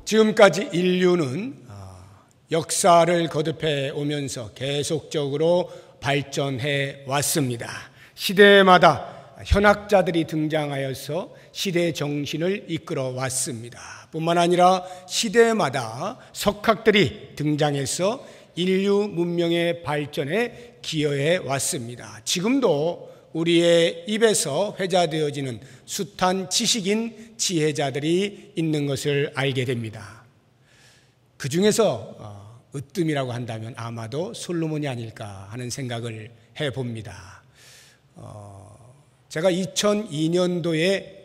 지금까지 인류는 역사를 거듭해 오면서 계속적으로 발전해 왔습니다. 시대마다 현학자들이 등장하여서 시대 정신을 이끌어 왔습니다. 뿐만 아니라 시대마다 석학들이 등장해서 인류 문명의 발전에 기여해 왔습니다. 지금도 우리의 입에서 회자되어지는 숱한 지식인 지혜자들이 있는 것을 알게 됩니다. 그 중에서 으뜸이라고 한다면 아마도 솔로몬이 아닐까 하는 생각을 해봅니다. 제가 2002년도에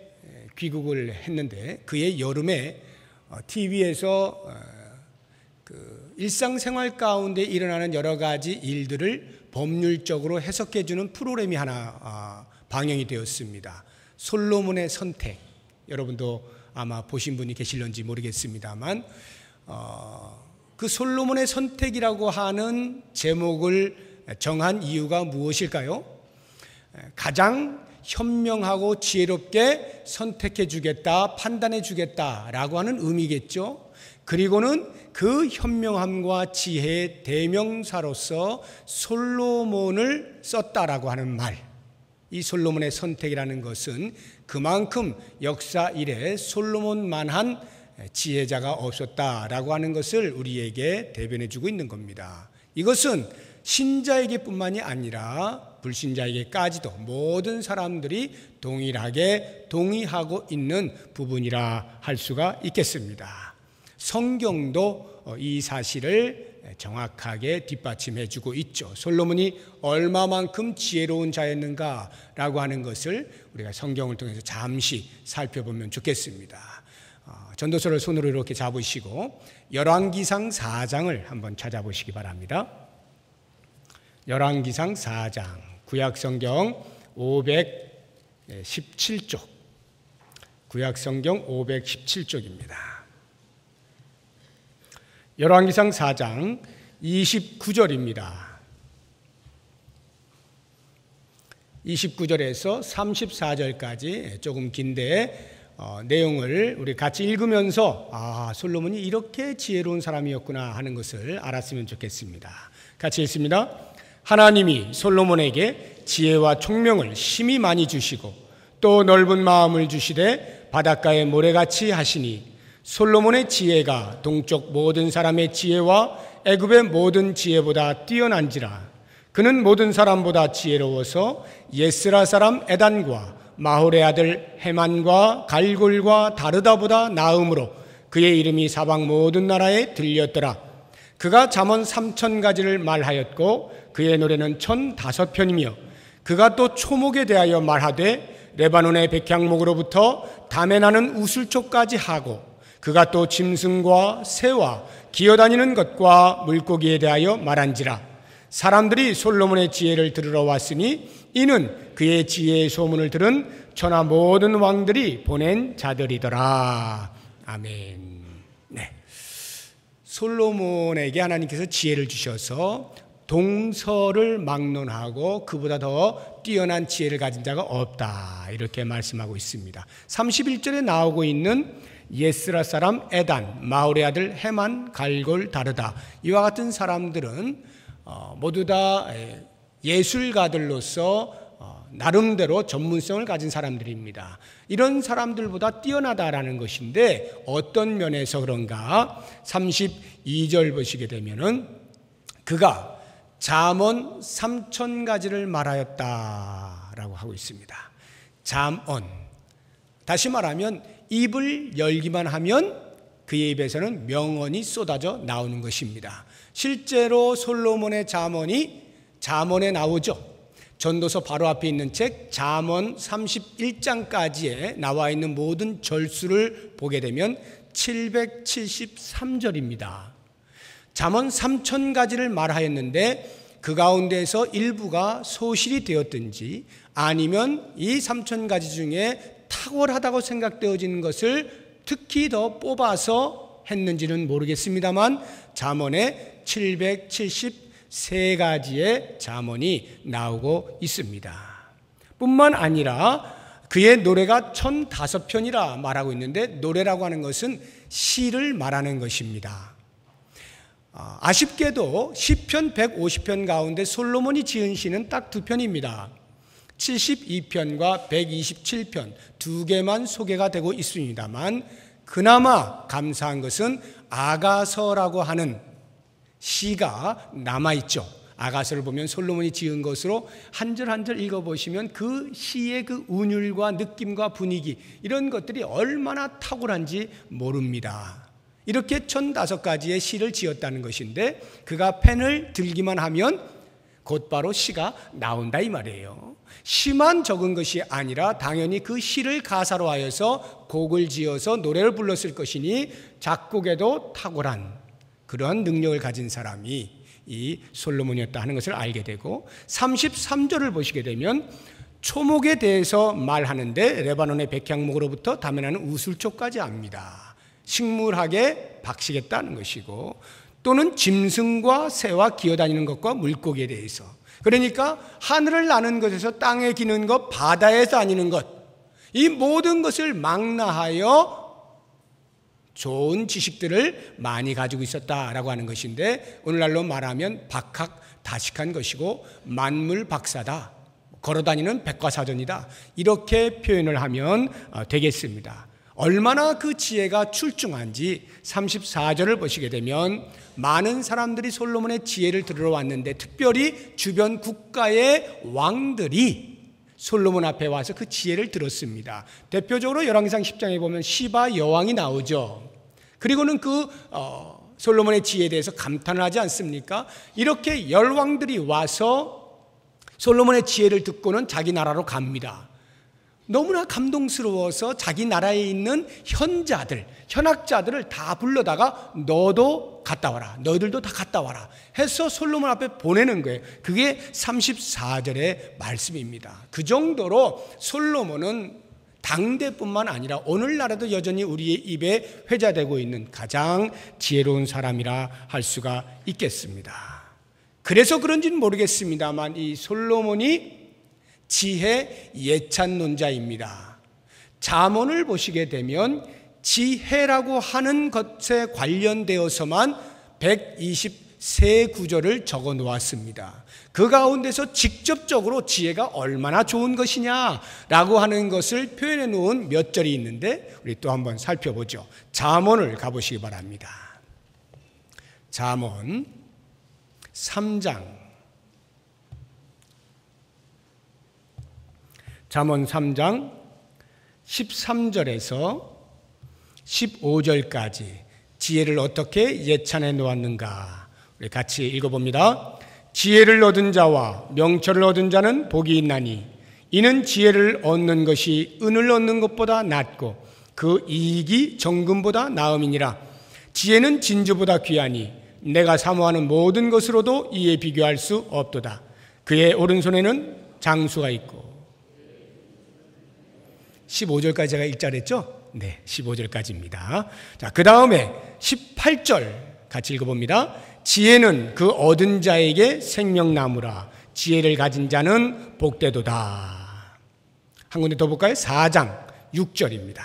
귀국을 했는데 그해 여름에 TV에서 일상생활 가운데 일어나는 여러 가지 일들을 법률적으로 해석해주는 프로그램이 하나 방영이 되었습니다. 솔로몬의 선택. 여러분도 아마 보신 분이 계실런지 모르겠습니다만 그 솔로몬의 선택이라고 하는 제목을 정한 이유가 무엇일까요? 가장 현명하고 지혜롭게 선택해 주겠다, 판단해 주겠다라고 하는 의미겠죠. 그리고는 그 현명함과 지혜의 대명사로서 솔로몬을 썼다라고 하는 말. 이 솔로몬의 선택이라는 것은 그만큼 역사 이래 솔로몬만한 지혜자가 없었다라고 하는 것을 우리에게 대변해 주고 있는 겁니다. 이것은 신자에게뿐만이 아니라 불신자에게까지도 모든 사람들이 동일하게 동의하고 있는 부분이라 할 수가 있겠습니다. 성경도 이 사실을 정확하게 뒷받침해 주고 있죠. 솔로몬이 얼마만큼 지혜로운 자였는가라고 하는 것을 우리가 성경을 통해서 잠시 살펴보면 좋겠습니다. 전도서를 손으로 이렇게 잡으시고 열왕기상 4장을 한번 찾아보시기 바랍니다. 열왕기상 4장, 구약성경 517쪽, 구약성경 517쪽입니다. 열왕기상 4장 29절입니다. 29절에서 34절까지 조금 긴데 내용을 우리 같이 읽으면서 솔로몬이 이렇게 지혜로운 사람이었구나 하는 것을 알았으면 좋겠습니다. 같이 읽습니다. 하나님이 솔로몬에게 지혜와 총명을 심히 많이 주시고 또 넓은 마음을 주시되 바닷가의 모래같이 하시니 솔로몬의 지혜가 동쪽 모든 사람의 지혜와 애굽의 모든 지혜보다 뛰어난지라. 그는 모든 사람보다 지혜로워서 예스라 사람 에단과 마홀의 아들 헤만과 갈골과 다르다보다 나음으로 그의 이름이 사방 모든 나라에 들렸더라. 그가 잠언 3000가지를 말하였고 그의 노래는 1005편이며 그가 또 초목에 대하여 말하되 레바논의 백향목으로부터 담에 나는 우슬초까지 하고 그가 또 짐승과 새와 기어다니는 것과 물고기에 대하여 말한지라. 사람들이 솔로몬의 지혜를 들으러 왔으니 이는 그의 지혜의 소문을 들은 천하 모든 왕들이 보낸 자들이더라. 아멘. 네. 솔로몬에게 하나님께서 지혜를 주셔서 동서를 막론하고 그보다 더 뛰어난 지혜를 가진 자가 없다. 이렇게 말씀하고 있습니다. 31절에 나오고 있는 예스라 사람 에단, 마홀의 아들 헤만, 갈골, 다르다. 이와 같은 사람들은 모두 다 예술가들로서 나름대로 전문성을 가진 사람들입니다. 이런 사람들보다 뛰어나다라는 것인데 어떤 면에서 그런가? 32절 보시게 되면은 그가 잠언 3000가지를 말하였다라고 하고 있습니다. 잠언. 다시 말하면 입을 열기만 하면 그의 입에서는 명언이 쏟아져 나오는 것입니다. 실제로 솔로몬의 잠언에 나오죠. 전도서 바로 앞에 있는 책 잠언 31장까지에 나와 있는 모든 절수를 보게 되면 773절입니다. 잠언 3000가지를 말하였는데 그 가운데서 일부가 소실이 되었든지 아니면 이 3000가지 중에 탁월하다고 생각되어지는 것을 특히 더 뽑아서 했는지는 모르겠습니다만 잠언에 773가지의 잠언이 나오고 있습니다. 뿐만 아니라 그의 노래가 1005편이라 말하고 있는데, 노래라고 하는 것은 시를 말하는 것입니다. 아쉽게도 시편 150편 가운데 솔로몬이 지은 시는 딱 2편입니다. 72편과 127편 두 개만 소개가 되고 있습니다만, 그나마 감사한 것은 아가서라고 하는 시가 남아있죠. 아가서를 보면 솔로몬이 지은 것으로 한 절 한 절 읽어보시면 그 시의 그 운율과 느낌과 분위기, 이런 것들이 얼마나 탁월한지 모릅니다. 이렇게 1005가지의 시를 지었다는 것인데, 그가 펜을 들기만 하면 곧바로 시가 나온다 이 말이에요. 시만 적은 것이 아니라 당연히 그 시를 가사로 하여서 곡을 지어서 노래를 불렀을 것이니 작곡에도 탁월한 그러한 능력을 가진 사람이 이 솔로몬이었다 하는 것을 알게 되고, 33절을 보시게 되면 초목에 대해서 말하는데 레바논의 백향목으로부터 다면하는 우술초까지 압니다. 식물학에 박시겠다는 것이고, 또는 짐승과 새와 기어다니는 것과 물고기에 대해서, 그러니까 하늘을 나는 것에서 땅에 기는 것, 바다에 다니는 것, 이 모든 것을 망라하여 좋은 지식들을 많이 가지고 있었다라고 하는 것인데, 오늘날로 말하면 박학다식한 것이고 만물 박사다, 걸어다니는 백과사전이다, 이렇게 표현을 하면 되겠습니다. 얼마나 그 지혜가 출중한지 34절을 보시게 되면 많은 사람들이 솔로몬의 지혜를 들으러 왔는데, 특별히 주변 국가의 왕들이 솔로몬 앞에 와서 그 지혜를 들었습니다. 대표적으로 열왕기상 10장에 보면 시바 여왕이 나오죠. 그리고는 그 솔로몬의 지혜에 대해서 감탄을 하지 않습니까? 이렇게 열왕들이 와서 솔로몬의 지혜를 듣고는 자기 나라로 갑니다. 너무나 감동스러워서 자기 나라에 있는 현학자들을 다 불러다가 너도 갔다 와라, 너희들도 다 갔다 와라 해서 솔로몬 앞에 보내는 거예요. 그게 34절의 말씀입니다. 그 정도로 솔로몬은 당대뿐만 아니라 오늘날에도 여전히 우리의 입에 회자되고 있는 가장 지혜로운 사람이라 할 수가 있겠습니다. 그래서 그런지는 모르겠습니다만 이 솔로몬이 지혜 예찬론자입니다. 잠언을 보시게 되면 지혜라고 하는 것에 관련되어서만 123구절을 적어 놓았습니다. 그 가운데서 직접적으로 지혜가 얼마나 좋은 것이냐라고 하는 것을 표현해 놓은 몇 절이 있는데, 우리 또 한번 살펴보죠. 잠언을 가보시기 바랍니다. 잠언 3장, 잠언 3장 13절에서 15절까지 지혜를 어떻게 예찬해 놓았는가, 우리 같이 읽어봅니다. 지혜를 얻은 자와 명철을 얻은 자는 복이 있나니, 이는 지혜를 얻는 것이 은을 얻는 것보다 낫고 그 이익이 정금보다 나음이니라. 지혜는 진주보다 귀하니 내가 사모하는 모든 것으로도 이에 비교할 수 없도다. 그의 오른손에는 장수가 있고. 15절까지 제가 읽자 그랬죠? 네, 15절까지입니다. 자, 그 다음에 18절 같이 읽어봅니다. 지혜는 그 얻은 자에게 생명나무라. 지혜를 가진 자는 복되도다. 한 군데 더 볼까요? 4장 6절입니다.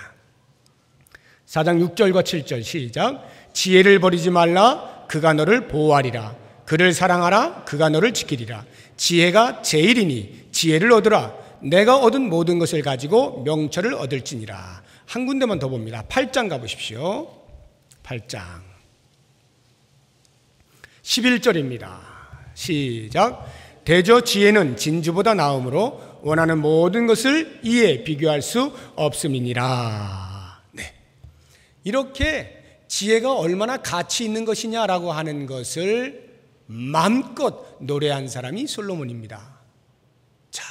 4장 6절과 7절 시작. 지혜를 버리지 말라. 그가 너를 보호하리라. 그를 사랑하라. 그가 너를 지키리라. 지혜가 제일이니 지혜를 얻으라. 내가 얻은 모든 것을 가지고 명철을 얻을지니라. 한 군데만 더 봅니다. 8장 가보십시오. 8장 11절입니다. 시작. 대저 지혜는 진주보다 나음으로 원하는 모든 것을 이에 비교할 수 없음이니라. 네. 이렇게 지혜가 얼마나 가치 있는 것이냐라고 하는 것을 마음껏 노래한 사람이 솔로몬입니다. 자,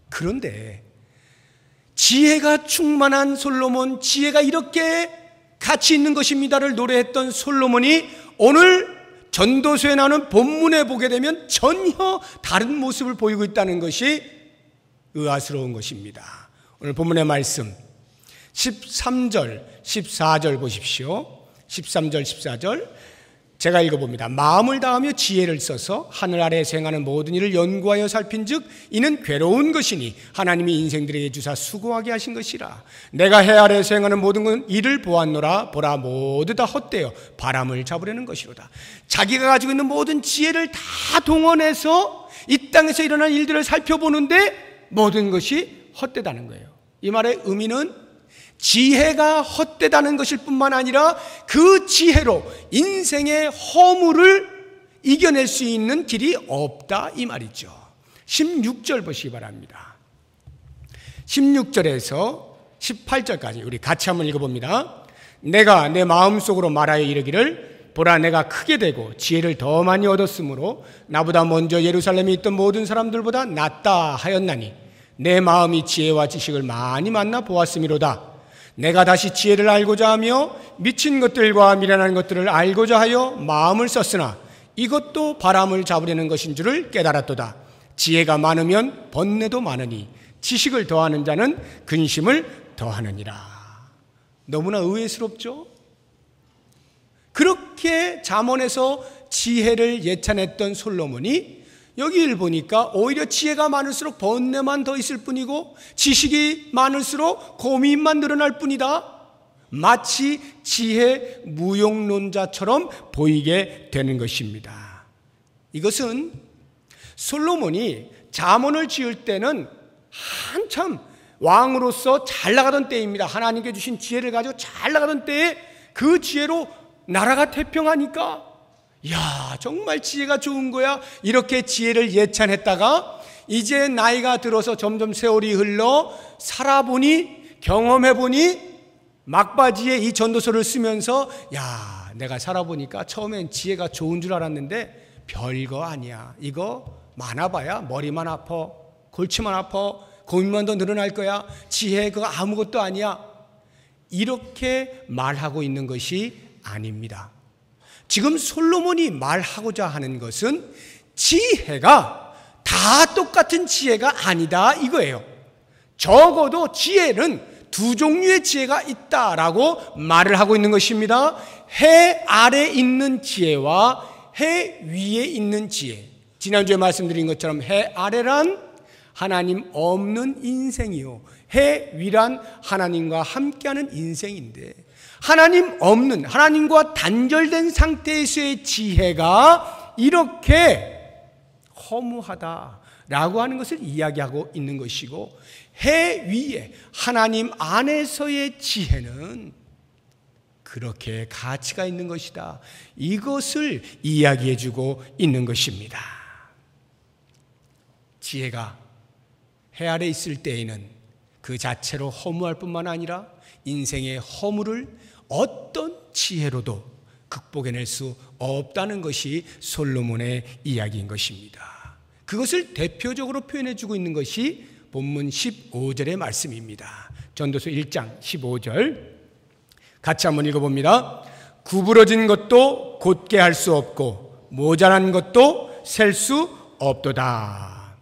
그런데 지혜가 충만한 솔로몬, 지혜가 이렇게 가치 있는 것입니다를 노래했던 솔로몬이 오늘 전도서에 나오는 본문에 보게 되면 전혀 다른 모습을 보이고 있다는 것이 의아스러운 것입니다. 오늘 본문의 말씀 13절, 14절 보십시오. 13절, 14절. 제가 읽어봅니다. 마음을 다하며 지혜를 써서 하늘 아래에서 행하는 모든 일을 연구하여 살핀즉 이는 괴로운 것이니 하나님이 인생들에게 주사 수고하게 하신 것이라. 내가 해 아래에서 행하는 모든 일을 보았노라. 보라, 모두 다 헛되어 바람을 잡으려는 것이로다. 자기가 가지고 있는 모든 지혜를 다 동원해서 이 땅에서 일어난 일들을 살펴보는데 모든 것이 헛되다는 거예요. 이 말의 의미는 지혜가 헛되다는 것일 뿐만 아니라 그 지혜로 인생의 허물을 이겨낼 수 있는 길이 없다, 이 말이죠. 16절 보시기 바랍니다. 16절에서 18절까지 우리 같이 한번 읽어봅니다. 내가 내 마음속으로 말하여 이르기를 보라, 내가 크게 되고 지혜를 더 많이 얻었으므로 나보다 먼저 예루살렘에 있던 모든 사람들보다 낫다 하였나니 내 마음이 지혜와 지식을 많이 만나 보았음이로다. 내가 다시 지혜를 알고자 하며 미친 것들과 미련한 것들을 알고자 하여 마음을 썼으나 이것도 바람을 잡으려는 것인 줄을 깨달았도다. 지혜가 많으면 번뇌도 많으니 지식을 더하는 자는 근심을 더하느니라. 너무나 의외스럽죠? 그렇게 잠언에서 지혜를 예찬했던 솔로몬이 여기를 보니까 오히려 지혜가 많을수록 번뇌만 더 있을 뿐이고 지식이 많을수록 고민만 늘어날 뿐이다. 마치 지혜 무용론자처럼 보이게 되는 것입니다. 이것은 솔로몬이 잠언을 지을 때는 한참 왕으로서 잘 나가던 때입니다. 하나님께 주신 지혜를 가지고 잘 나가던 때에 그 지혜로 나라가 태평하니까 야, 정말 지혜가 좋은 거야. 이렇게 지혜를 예찬했다가 이제 나이가 들어서 점점 세월이 흘러 살아보니, 경험해보니 막바지에 이 전도서를 쓰면서 야, 내가 살아보니까 처음엔 지혜가 좋은 줄 알았는데 별거 아니야. 이거 많아봐야 머리만 아파, 골치만 아파, 고민만 더 늘어날 거야. 지혜 그거 아무것도 아니야. 이렇게 말하고 있는 것이 아닙니다. 지금 솔로몬이 말하고자 하는 것은 지혜가 다 똑같은 지혜가 아니다 이거예요. 적어도 지혜는 두 종류의 지혜가 있다라고 말을 하고 있는 것입니다. 해 아래 있는 지혜와 해 위에 있는 지혜. 지난주에 말씀드린 것처럼 해 아래란 하나님 없는 인생이요, 해 위란 하나님과 함께하는 인생인데 하나님 없는, 하나님과 단절된 상태에서의 지혜가 이렇게 허무하다라고 하는 것을 이야기하고 있는 것이고, 해 위에 하나님 안에서의 지혜는 그렇게 가치가 있는 것이다. 이것을 이야기해주고 있는 것입니다. 지혜가 해 아래 있을 때에는 그 자체로 허무할 뿐만 아니라 인생의 허물을 어떤 지혜로도 극복해낼 수 없다는 것이 솔로몬의 이야기인 것입니다. 그것을 대표적으로 표현해주고 있는 것이 본문 15절의 말씀입니다. 전도서 1장 15절 같이 한번 읽어봅니다. 구부러진 것도 곧게 할 수 없고 모자란 것도 셀 수 없도다.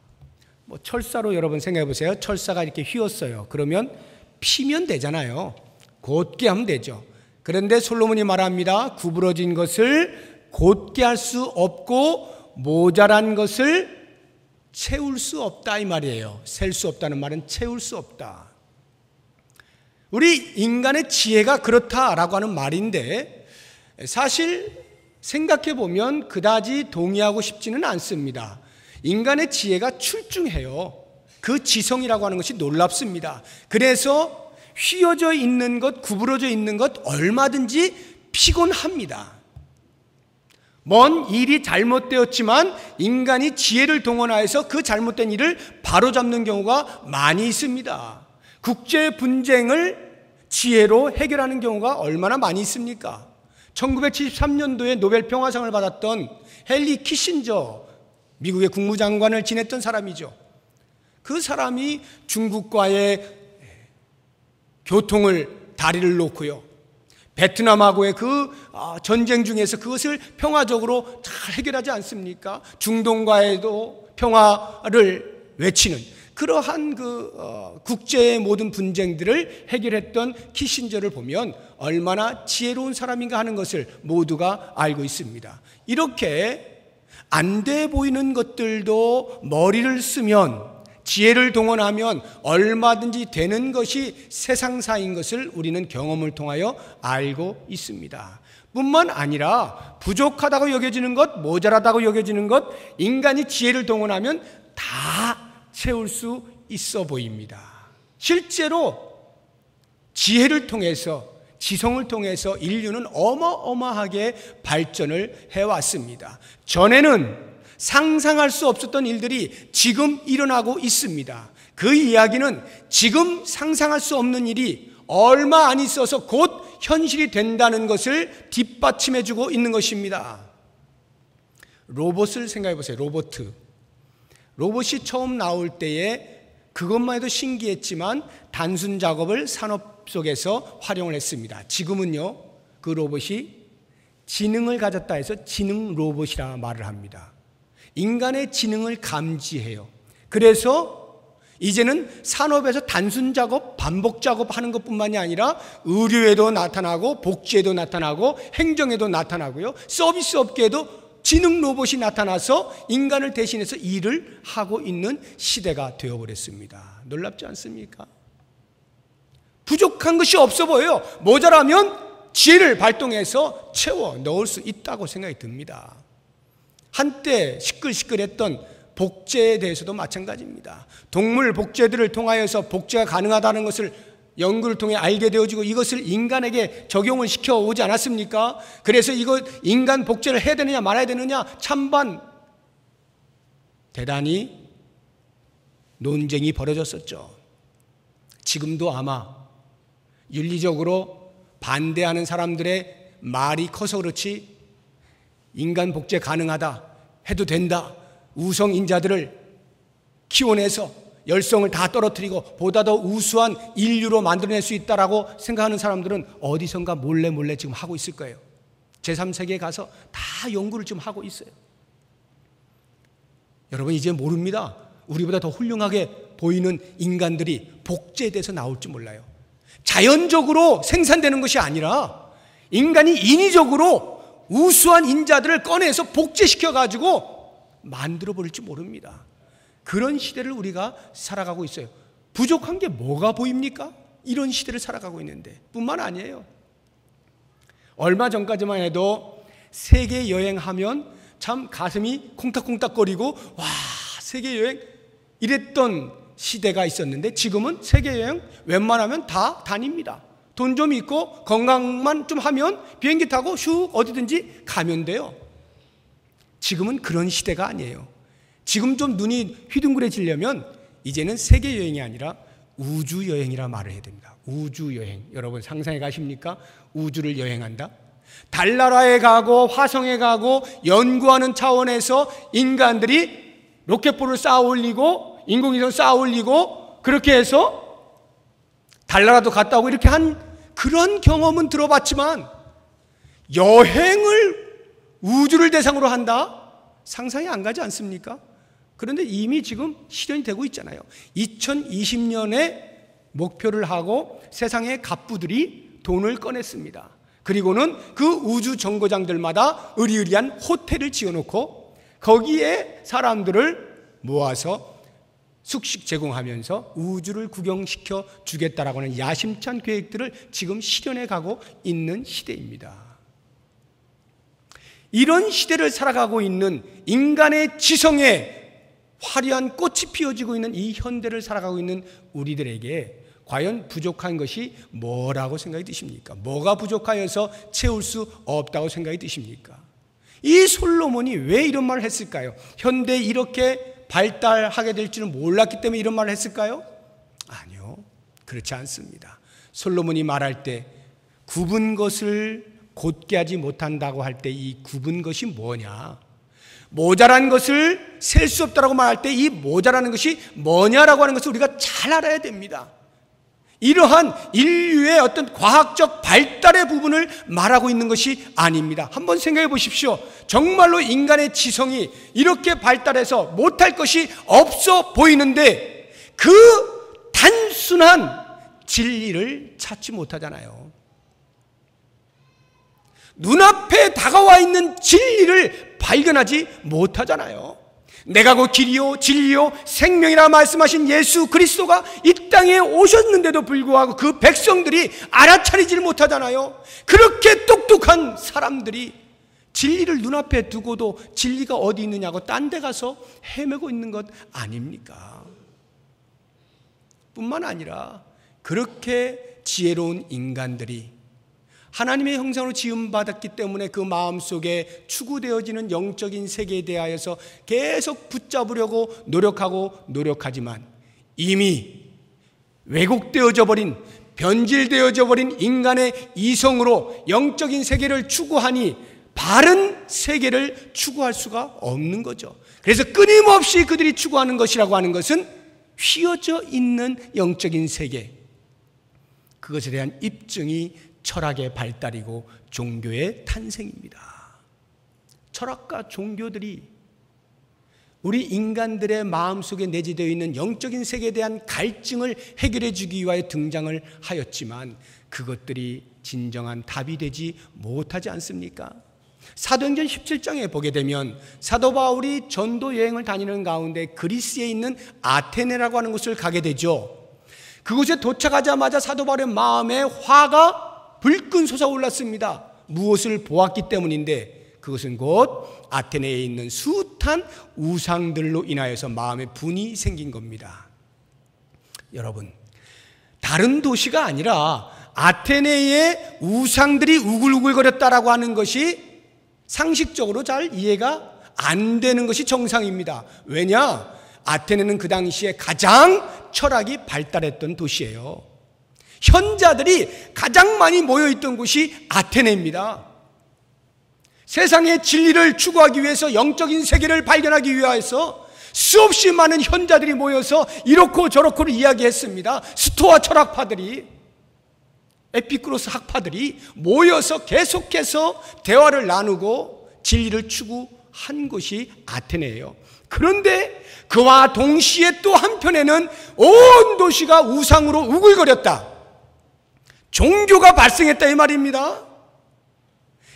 철사로 여러분 생각해 보세요. 철사가 이렇게 휘었어요. 그러면 피면 되잖아요. 곧게 하면 되죠. 그런데 솔로몬이 말합니다. 구부러진 것을 곧게 할 수 없고 모자란 것을 채울 수 없다 이 말이에요. 셀 수 없다는 말은 채울 수 없다. 우리 인간의 지혜가 그렇다라고 하는 말인데 사실 생각해 보면 그다지 동의하고 싶지는 않습니다. 인간의 지혜가 출중해요. 그 지성이라고 하는 것이 놀랍습니다. 그래서 휘어져 있는 것, 구부러져 있는 것 얼마든지 피곤합니다. 뭔 일이 잘못되었지만 인간이 지혜를 동원하여서 그 잘못된 일을 바로잡는 경우가 많이 있습니다. 국제 분쟁을 지혜로 해결하는 경우가 얼마나 많이 있습니까? 1973년도에 노벨 평화상을 받았던 헨리 키신저, 미국의 국무장관을 지냈던 사람이죠. 그 사람이 중국과의 교통을 다리를 놓고요, 베트남하고의 그 전쟁 중에서 그것을 평화적으로 잘 해결하지 않습니까? 중동과에도 평화를 외치는 그러한 국제의 모든 분쟁들을 해결했던 키신저를 보면 얼마나 지혜로운 사람인가 하는 것을 모두가 알고 있습니다. 이렇게 안 돼 보이는 것들도 머리를 쓰면, 지혜를 동원하면 얼마든지 되는 것이 세상사인 것을 우리는 경험을 통하여 알고 있습니다. 뿐만 아니라 부족하다고 여겨지는 것, 모자라다고 여겨지는 것, 인간이 지혜를 동원하면 다 채울 수 있어 보입니다. 실제로 지혜를 통해서, 지성을 통해서 인류는 어마어마하게 발전을 해왔습니다. 전에는 상상할 수 없었던 일들이 지금 일어나고 있습니다. 그 이야기는 지금 상상할 수 없는 일이 얼마 안 있어서 곧 현실이 된다는 것을 뒷받침해주고 있는 것입니다. 로봇을 생각해 보세요. 로봇이 처음 나올 때에 그것만 해도 신기했지만 단순 작업을 산업 속에서 활용을 했습니다. 지금은요, 그 로봇이 지능을 가졌다 해서 지능 로봇이라 말을 합니다. 인간의 지능을 감지해요. 그래서 이제는 산업에서 단순 작업, 반복 작업하는 것뿐만이 아니라 의료에도 나타나고 복지에도 나타나고 행정에도 나타나고요. 서비스 업계에도 지능 로봇이 나타나서 인간을 대신해서 일을 하고 있는 시대가 되어버렸습니다. 놀랍지 않습니까? 부족한 것이 없어 보여요. 모자라면 지혜를 발동해서 채워 넣을 수 있다고 생각이 듭니다. 한때 시끌시끌했던 복제에 대해서도 마찬가지입니다. 동물 복제들을 통하여서 복제가 가능하다는 것을 연구를 통해 알게 되어지고 이것을 인간에게 적용을 시켜오지 않았습니까? 그래서 이거 인간 복제를 해야 되느냐 말아야 되느냐 찬반 대단히 논쟁이 벌어졌었죠. 지금도 아마 윤리적으로 반대하는 사람들의 말이 커서 그렇지 인간 복제 가능하다, 해도 된다, 우성인자들을 키워내서 열성을 다 떨어뜨리고 보다 더 우수한 인류로 만들어낼 수 있다라고 생각하는 사람들은 어디선가 몰래 지금 하고 있을 거예요. 제3세계에 가서 다 연구를 좀 하고 있어요. 여러분 이제 모릅니다. 우리보다 더 훌륭하게 보이는 인간들이 복제에 대해서 나올 줄 몰라요. 자연적으로 생산되는 것이 아니라 인간이 인위적으로 우수한 인자들을 꺼내서 복제시켜가지고 만들어버릴지 모릅니다. 그런 시대를 우리가 살아가고 있어요. 부족한 게 뭐가 보입니까? 이런 시대를 살아가고 있는데 뿐만 아니에요. 얼마 전까지만 해도 세계 여행하면 참 가슴이 콩닥콩닥거리고 와 세계 여행 이랬던 시대가 있었는데 지금은 세계 여행 웬만하면 다 다닙니다. 돈 좀 있고 건강만 좀 하면 비행기 타고 슉 어디든지 가면 돼요. 지금은 그런 시대가 아니에요. 지금 좀 눈이 휘둥그레지려면 이제는 세계 여행이 아니라 우주 여행이라 말을 해야 됩니다. 우주 여행. 여러분 상상해 가십니까? 우주를 여행한다? 달나라에 가고 화성에 가고 연구하는 차원에서 인간들이 로켓볼을 쌓아 올리고 인공위성 쌓아 올리고 그렇게 해서 달나라도 갔다 오고 이렇게 한 그런 경험은 들어봤지만 여행을 우주를 대상으로 한다? 상상이 안 가지 않습니까? 그런데 이미 지금 실현이 되고 있잖아요. 2020년에 목표를 하고 세상의 갑부들이 돈을 꺼냈습니다. 그리고는 그 우주 정거장들마다 으리으리한 호텔을 지어놓고 거기에 사람들을 모아서 숙식 제공하면서 우주를 구경시켜 주겠다라고 하는 야심찬 계획들을 지금 실현해 가고 있는 시대입니다. 이런 시대를 살아가고 있는 인간의 지성에 화려한 꽃이 피어지고 있는 이 현대를 살아가고 있는 우리들에게 과연 부족한 것이 뭐라고 생각이 드십니까? 뭐가 부족하여서 채울 수 없다고 생각이 드십니까? 이 솔로몬이 왜 이런 말을 했을까요? 현대에 이렇게 발달하게 될 줄은 몰랐기 때문에 이런 말을 했을까요? 아니요, 그렇지 않습니다. 솔로몬이 말할 때 굽은 것을 곧게 하지 못한다고 할 때 이 굽은 것이 뭐냐? 모자란 것을 셀 수 없다고 말할 때 이 모자라는 것이 뭐냐라고 하는 것을 우리가 잘 알아야 됩니다. 이러한 인류의 어떤 과학적 발달의 부분을 말하고 있는 것이 아닙니다. 한번 생각해 보십시오. 정말로 인간의 지성이 이렇게 발달해서 못할 것이 없어 보이는데 그 단순한 진리를 찾지 못하잖아요. 눈앞에 다가와 있는 진리를 발견하지 못하잖아요. 내가 곧 길이요 진리요 생명이라 말씀하신 예수 그리스도가 이 땅에 오셨는데도 불구하고 그 백성들이 알아차리질 못하잖아요. 그렇게 똑똑한 사람들이 진리를 눈앞에 두고도 진리가 어디 있느냐고 딴 데 가서 헤매고 있는 것 아닙니까? 뿐만 아니라 그렇게 지혜로운 인간들이 하나님의 형상으로 지음받았기 때문에 그 마음속에 추구되어지는 영적인 세계에 대하여서 계속 붙잡으려고 노력하지만 이미 왜곡되어져 버린, 변질되어져 버린 인간의 이성으로 영적인 세계를 추구하니 바른 세계를 추구할 수가 없는 거죠. 그래서 끊임없이 그들이 추구하는 것이라고 하는 것은 휘어져 있는 영적인 세계, 그것에 대한 입증이 철학의 발달이고 종교의 탄생입니다. 철학과 종교들이 우리 인간들의 마음속에 내재되어 있는 영적인 세계에 대한 갈증을 해결해 주기 위하여 등장을 하였지만 그것들이 진정한 답이 되지 못하지 않습니까? 사도행전 17장에 보게 되면 사도 바울이 전도 여행을 다니는 가운데 그리스에 있는 아테네라고 하는 곳을 가게 되죠. 그곳에 도착하자마자 사도 바울의 마음에 화가 불끈 솟아올랐습니다. 무엇을 보았기 때문인데 그것은 곧 아테네에 있는 숱한 우상들로 인하여서 마음에 분이 생긴 겁니다. 여러분, 다른 도시가 아니라 아테네의 우상들이 우글우글거렸다라고 하는 것이 상식적으로 잘 이해가 안 되는 것이 정상입니다. 왜냐? 아테네는 그 당시에 가장 철학이 발달했던 도시예요. 현자들이 가장 많이 모여있던 곳이 아테네입니다. 세상의 진리를 추구하기 위해서, 영적인 세계를 발견하기 위해서 수없이 많은 현자들이 모여서 이렇고 저렇고를 이야기했습니다. 스토아 철학파들이, 에피쿠로스 학파들이 모여서 계속해서 대화를 나누고 진리를 추구한 곳이 아테네예요. 그런데 그와 동시에 또 한편에는 온 도시가 우상으로 우글거렸다, 종교가 발생했다 이 말입니다.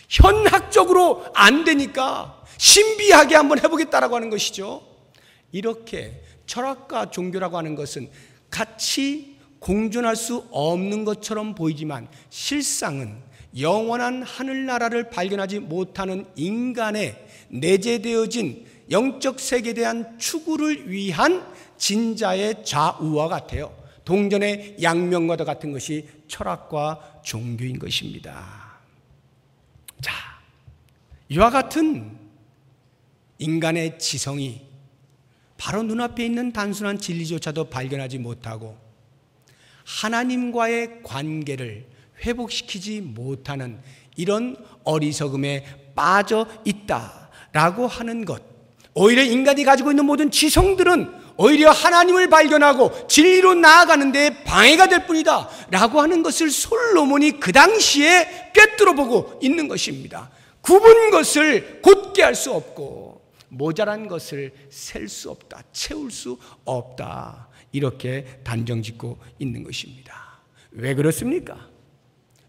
현학적으로 안 되니까 신비하게 한번 해보겠다라고 하는 것이죠. 이렇게 철학과 종교라고 하는 것은 같이 공존할 수 없는 것처럼 보이지만 실상은 영원한 하늘나라를 발견하지 못하는 인간의 내재되어진 영적 세계에 대한 추구를 위한 진자의 좌우와 같아요. 동전의 양면과도 같은 것이 철학과 종교인 것입니다. 자, 이와 같은 인간의 지성이 바로 눈앞에 있는 단순한 진리조차도 발견하지 못하고 하나님과의 관계를 회복시키지 못하는 이런 어리석음에 빠져 있다라고 하는 것, 오히려 인간이 가지고 있는 모든 지성들은 오히려 하나님을 발견하고 진리로 나아가는 데 방해가 될 뿐이다 라고 하는 것을 솔로몬이 그 당시에 꿰뚫어 보고 있는 것입니다. 굽은 것을 곧게 할 수 없고 모자란 것을 셀 수 없다, 채울 수 없다, 이렇게 단정짓고 있는 것입니다. 왜 그렇습니까?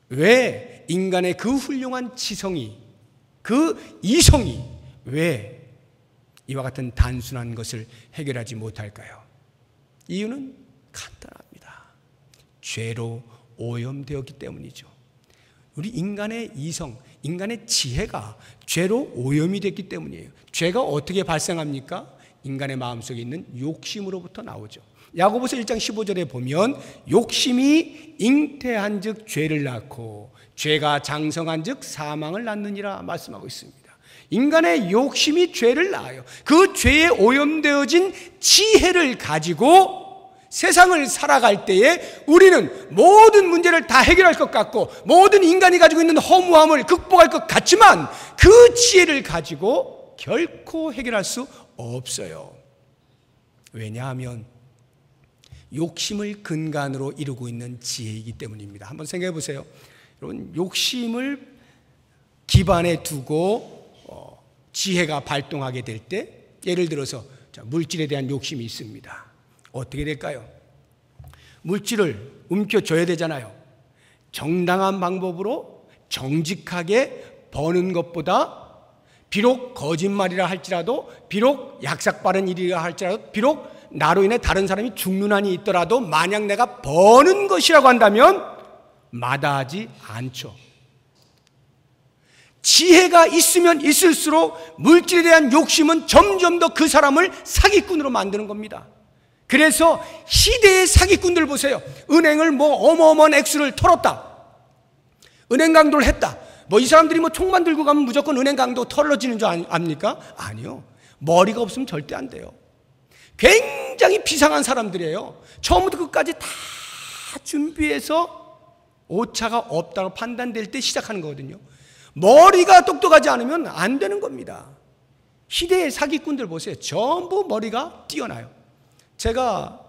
왜 인간의 그 훌륭한 지성이, 그 이성이 왜 이와 같은 단순한 것을 해결하지 못할까요? 이유는 간단합니다. 죄로 오염되었기 때문이죠. 우리 인간의 이성, 인간의 지혜가 죄로 오염이 됐기 때문이에요. 죄가 어떻게 발생합니까? 인간의 마음속에 있는 욕심으로부터 나오죠. 야고보서 1장 15절에 보면 욕심이 잉태한 즉 죄를 낳고 죄가 장성한 즉 사망을 낳느니라 말씀하고 있습니다. 인간의 욕심이 죄를 낳아요. 그 죄에 오염되어진 지혜를 가지고 세상을 살아갈 때에 우리는 모든 문제를 다 해결할 것 같고 모든 인간이 가지고 있는 허무함을 극복할 것 같지만 그 지혜를 가지고 결코 해결할 수 없어요. 왜냐하면 욕심을 근간으로 이루고 있는 지혜이기 때문입니다. 한번 생각해 보세요. 여러분, 욕심을 기반에 두고 지혜가 발동하게 될 때, 예를 들어서 물질에 대한 욕심이 있습니다. 어떻게 될까요? 물질을 움켜줘야 되잖아요. 정당한 방법으로 정직하게 버는 것보다 비록 거짓말이라 할지라도, 비록 약삭 빠른 일이라 할지라도, 비록 나로 인해 다른 사람이 죽는 한이 있더라도 만약 내가 버는 것이라고 한다면 마다하지 않죠. 지혜가 있으면 있을수록 물질에 대한 욕심은 점점 더 그 사람을 사기꾼으로 만드는 겁니다. 그래서 시대의 사기꾼들 보세요. 은행을 어마어마한 액수를 털었다, 은행 강도를 했다. 이 사람들이 총만 들고 가면 무조건 은행 강도 털어지는 줄 압니까? 아니요. 머리가 없으면 절대 안 돼요. 굉장히 비상한 사람들이에요. 처음부터 끝까지 다 준비해서 오차가 없다고 판단될 때 시작하는 거거든요. 머리가 똑똑하지 않으면 안 되는 겁니다. 시대의 사기꾼들 보세요. 전부 머리가 뛰어나요. 제가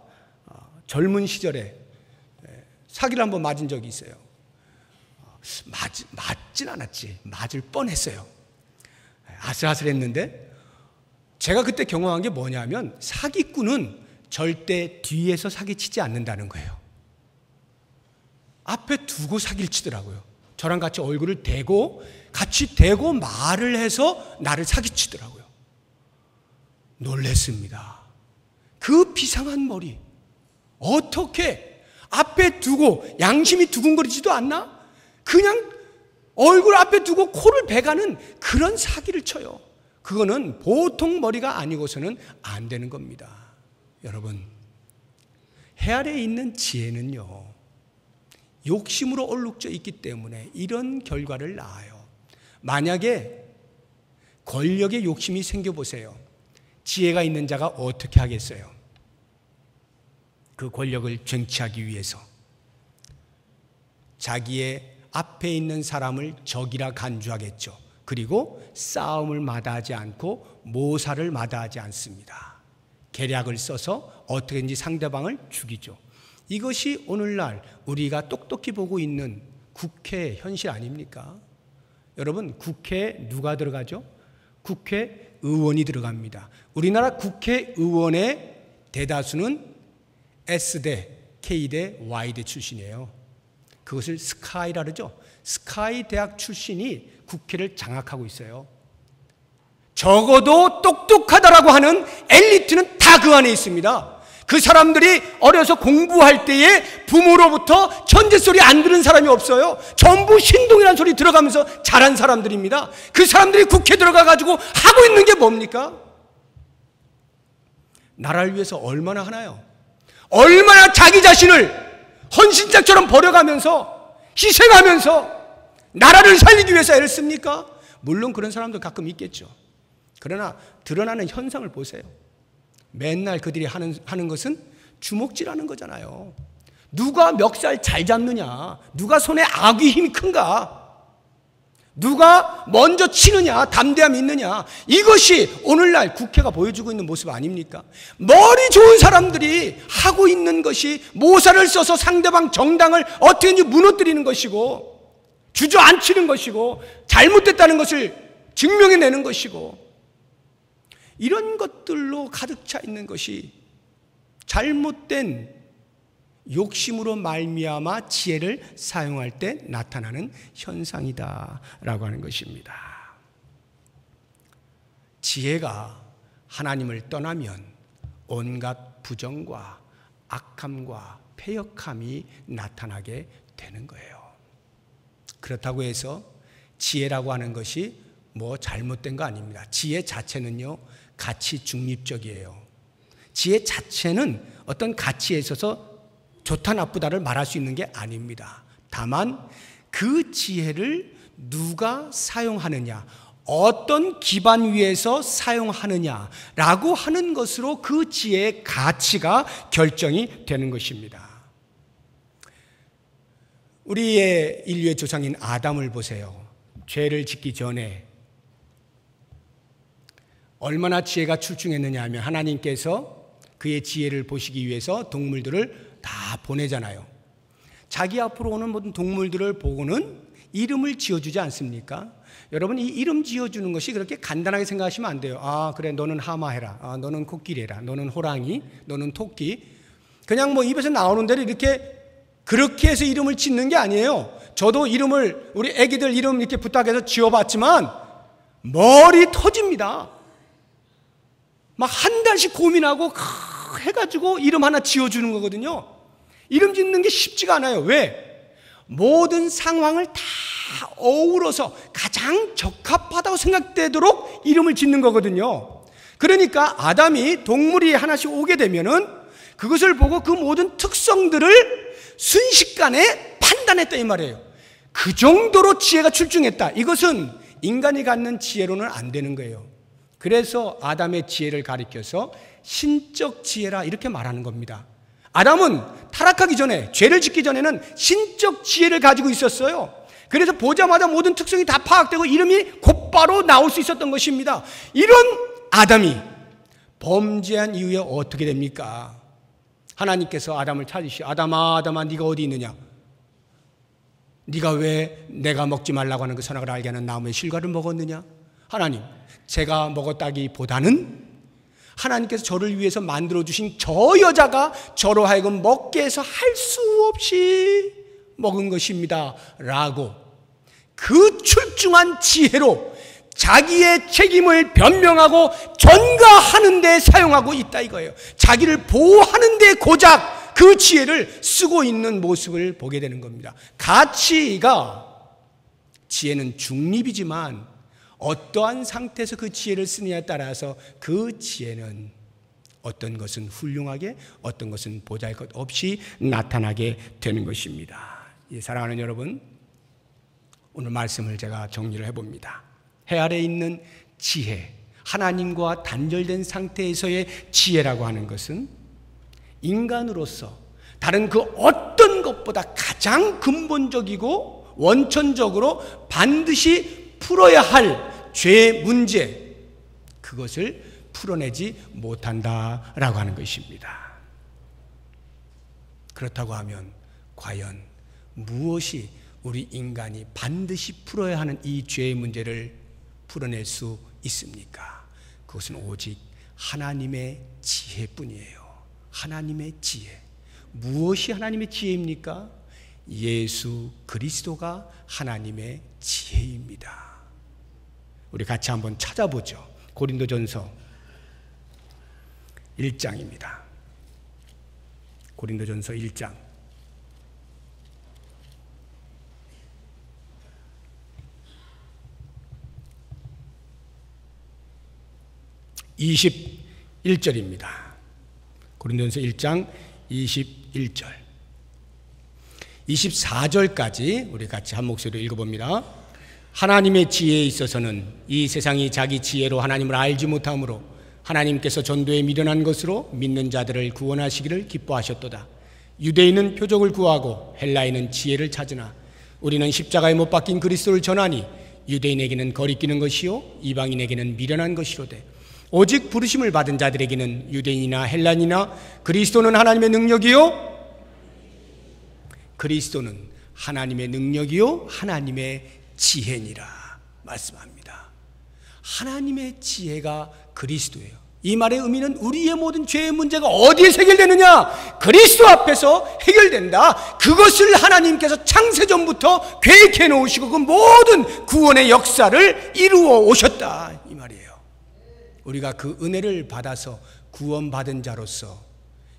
젊은 시절에 사기를 한번 맞은 적이 있어요. 맞진 않았지. 맞을 뻔했어요. 아슬아슬했는데 제가 그때 경험한 게 뭐냐면 사기꾼은 절대 뒤에서 사기치지 않는다는 거예요. 앞에 두고 사기를 치더라고요. 저랑 같이 얼굴을 대고 같이 대고 말을 해서 나를 사기치더라고요. 놀랬습니다. 그 비상한 머리 어떻게 앞에 두고 양심이 두근거리지도 않나? 그냥 얼굴 앞에 두고 코를 베가는 그런 사기를 쳐요. 그거는 보통 머리가 아니고서는 안 되는 겁니다. 여러분, 해 아래에 있는 지혜는요, 욕심으로 얼룩져 있기 때문에 이런 결과를 낳아요. 만약에 권력에 욕심이 생겨보세요. 지혜가 있는 자가 어떻게 하겠어요? 그 권력을 쟁취하기 위해서 자기의 앞에 있는 사람을 적이라 간주하겠죠. 그리고 싸움을 마다하지 않고 모사를 마다하지 않습니다. 계략을 써서 어떻게든지 상대방을 죽이죠. 이것이 오늘날 우리가 똑똑히 보고 있는 국회 현실 아닙니까? 여러분, 국회에 누가 들어가죠? 국회의원이 들어갑니다. 우리나라 국회의원의 대다수는 S대, K대, Y대 출신이에요. 그것을 스카이라 그러죠. 스카이 대학 출신이 국회를 장악하고 있어요. 적어도 똑똑하다라고 하는 엘리트는 다 그 안에 있습니다. 그 사람들이 어려서 공부할 때에 부모로부터 천재소리 안 들은 사람이 없어요. 전부 신동이라는 소리 들어가면서 자란 사람들입니다. 그 사람들이 국회 들어가가지고 하고 있는 게 뭡니까? 나라를 위해서 얼마나 하나요? 얼마나 자기 자신을 헌신자처럼 버려가면서 희생하면서 나라를 살리기 위해서 애를 씁니까? 물론 그런 사람도 가끔 있겠죠. 그러나 드러나는 현상을 보세요. 맨날 그들이 하는 것은 주먹질하는 거잖아요. 누가 멱살 잘 잡느냐, 누가 손에 악의 힘이 큰가, 누가 먼저 치느냐, 담대함이 있느냐, 이것이 오늘날 국회가 보여주고 있는 모습 아닙니까? 머리 좋은 사람들이 하고 있는 것이 모사를 써서 상대방 정당을 어떻게든지 무너뜨리는 것이고, 주저앉히는 것이고, 잘못됐다는 것을 증명해내는 것이고, 이런 것들로 가득 차 있는 것이 잘못된 욕심으로 말미암아 지혜를 사용할 때 나타나는 현상이다라고 하는 것입니다. 지혜가 하나님을 떠나면 온갖 부정과 악함과 패역함이 나타나게 되는 거예요. 그렇다고 해서 지혜라고 하는 것이 잘못된 거 아닙니다. 지혜 자체는요, 가치 중립적이에요. 지혜 자체는 어떤 가치에 있어서 좋다 나쁘다를 말할 수 있는 게 아닙니다. 다만 그 지혜를 누가 사용하느냐, 어떤 기반 위에서 사용하느냐라고 하는 것으로 그 지혜의 가치가 결정이 되는 것입니다. 우리의 인류의 조상인 아담을 보세요. 죄를 짓기 전에 얼마나 지혜가 출중했느냐 하면 하나님께서 그의 지혜를 보시기 위해서 동물들을 다 보내잖아요. 자기 앞으로 오는 모든 동물들을 보고는 이름을 지어주지 않습니까? 여러분, 이 이름 지어주는 것이 그렇게 간단하게 생각하시면 안 돼요. 아, 그래, 너는 하마해라. 너는 코끼리 해라. 너는 호랑이, 너는 토끼. 그냥 뭐 입에서 나오는 대로 그렇게 해서 이름을 짓는 게 아니에요. 저도 이름을, 우리 애기들 이름 이렇게 부탁해서 지어봤지만 머리 터집니다. 막 한 달씩 고민하고 해가지고 이름 하나 지어주는 거거든요. 이름 짓는 게 쉽지가 않아요. 왜? 모든 상황을 다 어우러서 가장 적합하다고 생각되도록 이름을 짓는 거거든요. 그러니까 아담이 동물이 하나씩 오게 되면은 그것을 보고 그 모든 특성들을 순식간에 판단했다 이 말이에요. 그 정도로 지혜가 출중했다. 이것은 인간이 갖는 지혜로는 안 되는 거예요. 그래서 아담의 지혜를 가리켜서 신적 지혜라 이렇게 말하는 겁니다. 아담은 타락하기 전에, 죄를 짓기 전에는 신적 지혜를 가지고 있었어요. 그래서 보자마자 모든 특성이 다 파악되고 이름이 곧바로 나올 수 있었던 것입니다. 이런 아담이 범죄한 이후에 어떻게 됩니까? 하나님께서 아담을 찾으시오. 아담아, 네가 어디 있느냐? 네가 왜 내가 먹지 말라고 하는 그 선악을 알게 하는 나무의 실과를 먹었느냐? 하나님, 제가 먹었다기보다는 하나님께서 저를 위해서 만들어주신 저 여자가 저로 하여금 먹게 해서 할 수 없이 먹은 것입니다 라고 그 출중한 지혜로 자기의 책임을 변명하고 전가하는 데 사용하고 있다 이거예요. 자기를 보호하는 데 고작 그 지혜를 쓰고 있는 모습을 보게 되는 겁니다. 지혜는 중립이지만 어떠한 상태에서 그 지혜를 쓰느냐에 따라서 그 지혜는 어떤 것은 훌륭하게, 어떤 것은 보잘것없이 나타나게 되는 것입니다. 사랑하는 여러분, 오늘 말씀을 제가 정리를 해봅니다. 해 아래 있는 지혜, 하나님과 단절된 상태에서의 지혜라고 하는 것은 인간으로서 다른 그 어떤 것보다 가장 근본적이고 원천적으로 반드시 풀어야 할 죄의 문제, 그것을 풀어내지 못한다라고 하는 것입니다. 그렇다고 하면 과연 무엇이 우리 인간이 반드시 풀어야 하는 이 죄의 문제를 풀어낼 수 있습니까? 그것은 오직 하나님의 지혜뿐이에요. 하나님의 지혜. 무엇이 하나님의 지혜입니까? 예수 그리스도가 하나님의 지혜입니다. 우리 같이 한번 찾아보죠. 고린도전서 1장입니다. 고린도전서 1장 21절입니다. 고린도전서 1장 21절 24절까지 우리 같이 한 목소리로 읽어봅니다. 하나님의 지혜에 있어서는 이 세상이 자기 지혜로 하나님을 알지 못하므로 하나님께서 전도에 미련한 것으로 믿는 자들을 구원하시기를 기뻐하셨도다. 유대인은 표적을 구하고 헬라인은 지혜를 찾으나 우리는 십자가에 못 박힌 그리스도를 전하니 유대인에게는 거리끼는 것이요 이방인에게는 미련한 것이로되 오직 부르심을 받은 자들에게는 유대인이나 헬라인이나 그리스도는 하나님의 능력이요 하나님의 지혜니라 말씀합니다. 하나님의 지혜가 그리스도예요. 이 말의 의미는 우리의 모든 죄의 문제가 어디에서 해결되느냐? 그리스도 앞에서 해결된다. 그것을 하나님께서 창세전부터 계획해 놓으시고 그 모든 구원의 역사를 이루어 오셨다 이 말이에요. 우리가 그 은혜를 받아서 구원받은 자로서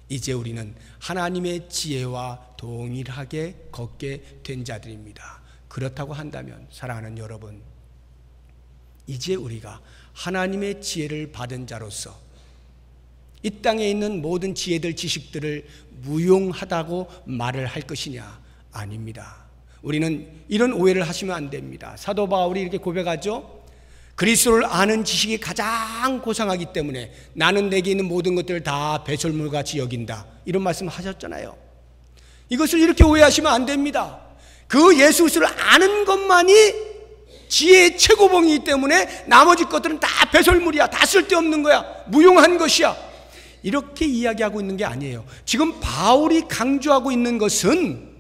이제 우리는 하나님의 지혜와 동일하게 걷게 된 자들입니다. 그렇다고 한다면 사랑하는 여러분, 이제 우리가 하나님의 지혜를 받은 자로서 이 땅에 있는 모든 지혜들, 지식들을 무용하다고 말을 할 것이냐? 아닙니다. 우리는 이런 오해를 하시면 안 됩니다. 사도 바울이 이렇게 고백하죠. 그리스도를 아는 지식이 가장 고상하기 때문에 나는 내게 있는 모든 것들을 다 배설물같이 여긴다. 이런 말씀을 하셨잖아요. 이것을 이렇게 오해하시면 안 됩니다. 그 예수 그리스도를 아는 것만이 지혜의 최고봉이기 때문에 나머지 것들은 다 배설물이야. 다 쓸데없는 거야. 무용한 것이야. 이렇게 이야기하고 있는 게 아니에요. 지금 바울이 강조하고 있는 것은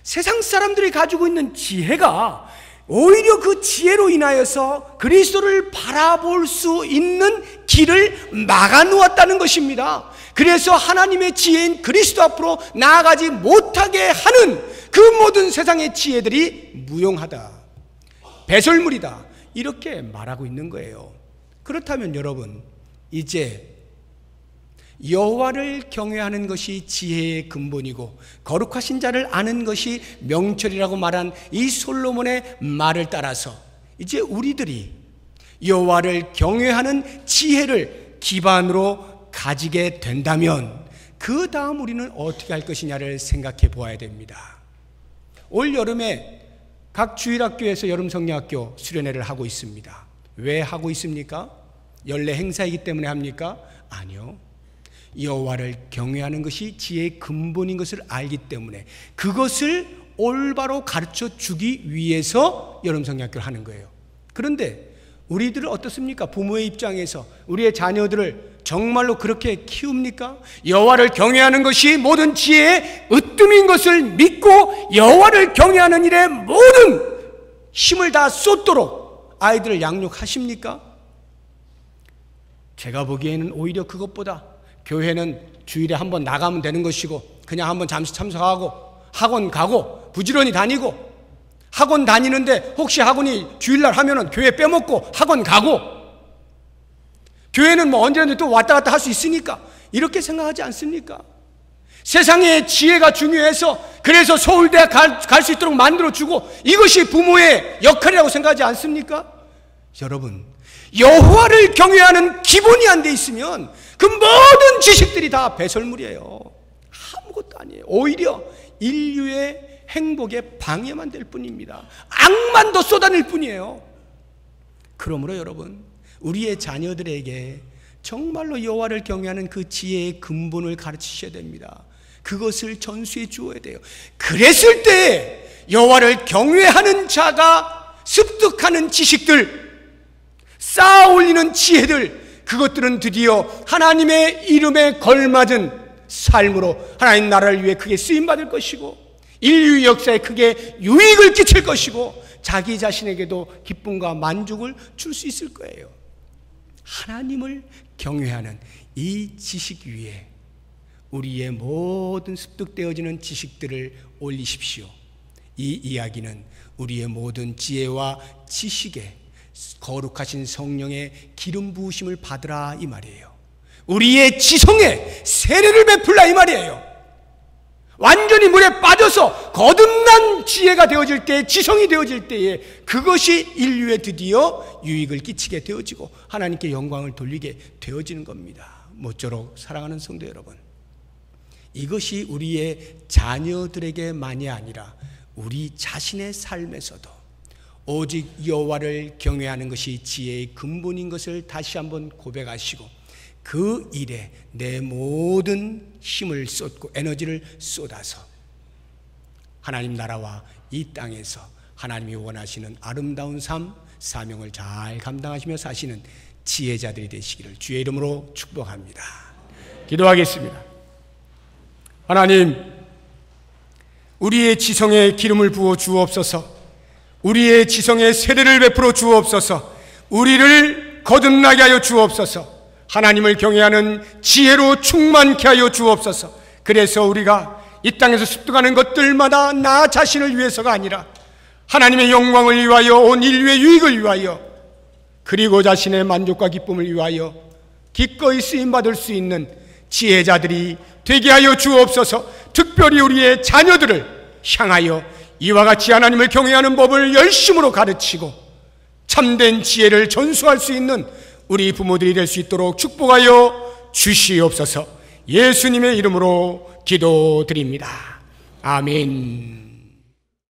세상 사람들이 가지고 있는 지혜가 오히려 그 지혜로 인하여서 그리스도를 바라볼 수 있는 길을 막아놓았다는 것입니다. 그래서 하나님의 지혜인 그리스도 앞으로 나아가지 못하게 하는 그 모든 세상의 지혜들이 무용하다, 배설물이다, 이렇게 말하고 있는 거예요. 그렇다면 여러분, 이제 여호와를 경외하는 것이 지혜의 근본이고 거룩하신 자를 아는 것이 명철이라고 말한 이 솔로몬의 말을 따라서 이제 우리들이 여호와를 경외하는 지혜를 기반으로 가지게 된다면 그 다음 우리는 어떻게 할 것이냐를 생각해 보아야 됩니다. 올 여름에 각 주일학교에서 여름성령학교 수련회를 하고 있습니다. 왜 하고 있습니까? 연례 행사이기 때문에 합니까? 아니요. 여호와를 경외하는 것이 지혜의 근본인 것을 알기 때문에 그것을 올바로 가르쳐 주기 위해서 여름성령학교를 하는 거예요. 그런데 우리들은 어떻습니까? 부모의 입장에서 우리의 자녀들을 정말로 그렇게 키웁니까? 여호와를 경외하는 것이 모든 지혜의 으뜸인 것을 믿고 여호와를 경외하는 일에 모든 힘을 다 쏟도록 아이들을 양육하십니까? 제가 보기에는 오히려 그것보다 교회는 주일에 한번 나가면 되는 것이고 그냥 한번 잠시 참석하고 학원 가고 부지런히 다니고, 학원 다니는데 혹시 학원이 주일날 하면은 교회 빼먹고 학원 가고, 교회는 뭐 언제든지 또 왔다 갔다 할 수 있으니까 이렇게 생각하지 않습니까? 세상의 지혜가 중요해서 그래서 서울대 갈 수 있도록 만들어주고 이것이 부모의 역할이라고 생각하지 않습니까? 여러분, 여호와를 경외하는 기본이 안 돼 있으면 그 모든 지식들이 다 배설물이에요. 아무것도 아니에요. 오히려 인류의 행복에 방해만 될 뿐입니다. 악만 더 쏟아낼 뿐이에요. 그러므로 여러분, 우리의 자녀들에게 정말로 여호와를 경외하는 그 지혜의 근본을 가르치셔야 됩니다. 그것을 전수해 주어야 돼요. 그랬을 때 여호와를 경외하는 자가 습득하는 지식들, 쌓아 올리는 지혜들, 그것들은 드디어 하나님의 이름에 걸맞은 삶으로 하나님 나라를 위해 크게 쓰임받을 것이고 인류 역사에 크게 유익을 끼칠 것이고 자기 자신에게도 기쁨과 만족을 줄 수 있을 거예요. 하나님을 경외하는 이 지식 위에 우리의 모든 습득되어지는 지식들을 올리십시오. 이 이야기는 우리의 모든 지혜와 지식에 거룩하신 성령의 기름 부으심을 받으라 이 말이에요. 우리의 지성에 세례를 베풀라 이 말이에요. 완전히 물에 빠져서 거듭난 지혜가 되어질 때, 지성이 되어질 때에 그것이 인류에 드디어 유익을 끼치게 되어지고 하나님께 영광을 돌리게 되어지는 겁니다. 모쪼록 사랑하는 성도 여러분, 이것이 우리의 자녀들에게만이 아니라 우리 자신의 삶에서도 오직 여호와를 경외하는 것이 지혜의 근본인 것을 다시 한번 고백하시고 그 일에 내 모든 힘을 쏟고 에너지를 쏟아서 하나님 나라와 이 땅에서 하나님이 원하시는 아름다운 삶, 사명을 잘 감당하시며 사시는 지혜자들이 되시기를 주의 이름으로 축복합니다. 기도하겠습니다. 하나님, 우리의 지성에 기름을 부어 주옵소서. 우리의 지성에 세례를 베풀어 주옵소서. 우리를 거듭나게 하여 주옵소서. 하나님을 경외하는 지혜로 충만케 하여 주옵소서. 그래서 우리가 이 땅에서 습득하는 것들마다 나 자신을 위해서가 아니라 하나님의 영광을 위하여, 온 인류의 유익을 위하여, 그리고 자신의 만족과 기쁨을 위하여 기꺼이 쓰임받을 수 있는 지혜자들이 되게 하여 주옵소서. 특별히 우리의 자녀들을 향하여 이와 같이 하나님을 경외하는 법을 열심으로 가르치고 참된 지혜를 전수할 수 있는 우리 부모들이 될 수 있도록 축복하여 주시옵소서. 예수님의 이름으로 기도드립니다. 아멘.